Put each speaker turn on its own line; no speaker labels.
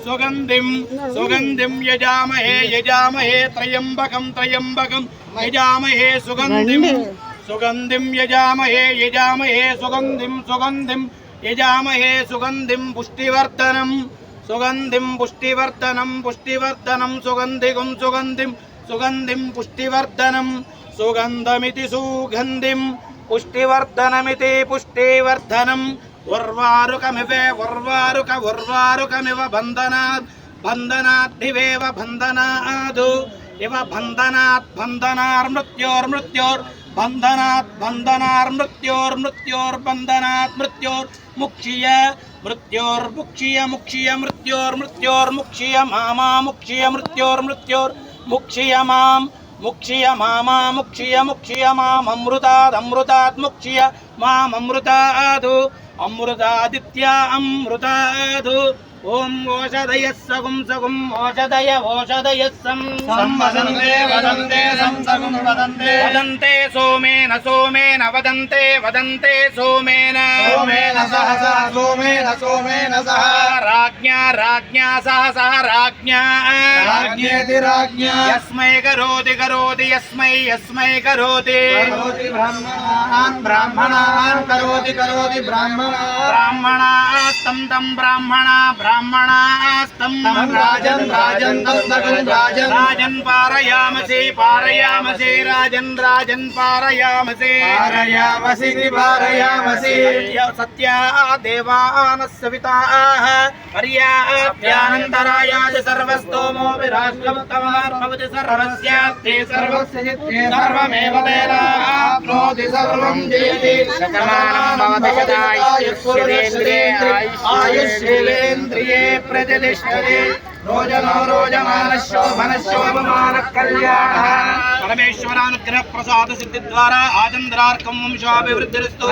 सुगन्धिं सुगन्धिं यजामहे यजामहे त्र्यम्बकं त्र्यम्बकं यजामहे सुगन्धिं सुगन्धिं यजामहे यजामहे सुगन्धिं सुगन्धिं यजामहे सुगन्धिं पुष्टिवर्धनं सुगन्धिं पुष्टिवर्धनं पुष्टिवर्धनं सुगन्धिगुं सुगन्धिं सुगन्धिं पुष्टिवर्धनं सुगन्धमिति सुगन्धिं पुष्टिवर्धनमिति पुष्टिवर्धनं उर्वारुकमिव उर्वारुक उर्वारुकमिव बन्धनात् बन्धनाद्धिवेव बन्धनाद् इव बन्धनात् बन्धनार्मृत्योर्मृत्योर्बन्धनात् बन्धनार्मृत्योर्मृत्योर्बन्धनात् मृत्योर्मुक्षीय मृत्योर्मुक्षीय मुक्षीय मृत्योर्मृत्योर्मुक्षीय मामा मुक्षीय मृत्योर्मृत्योर्मुक्षीय मां मुक्षीय मामा मुक्षीय मुक्षीय माम् अमृतात् अमृतात् मुक्षीय माम् अमृतात् अमृतादित्या अमृतात् ओम ओषधयः सगुं सगुं ओषधय ओषधयः सं वदन्ते वदन्ते सं सगुं वदन्ते वदन्ते सोमेन सोमेन वदन्ते वदन्ते सोमेन सोमेन सह सह सोमेन सोमेन सह राज्ञा राज्ञा सह सह राज्ञा राज्ञेति राज्ञा यस्मै करोति करोति यस्मै यस्मै करोति करोति ब्राह्मणान् ब्राह्मणान् करोति करोति ब्राह्मणान् ब्राह्मणास्तं तं ब्राह्मणा ब्राह्मणास्तं राजन् राजन् तं सगुं राजन् राजन् पारयामसि पारयामसि राजन् राजन् पारयामसि पारयामसि पारयामसि सत्या देवानः सविताः पर्याप्यानन्तरायाच सर्वस्तोमो विराष्ट्रमुत्तमः सर्वस्यार्थे सर्वस्य चित्ते सर्वमेव तेनाप्नोति सर्वं जयति सकलानं भवति आयुष्येन्द्रिये प्रतिष्ठते रोजनो रोजमानः शोभनः शोभमानः कल्याणः परमेश्वरानुग्रह प्रसाद सिद्धि द्वारा आचन्द्रार्कं वंशाभिवृद्धिरस्तु।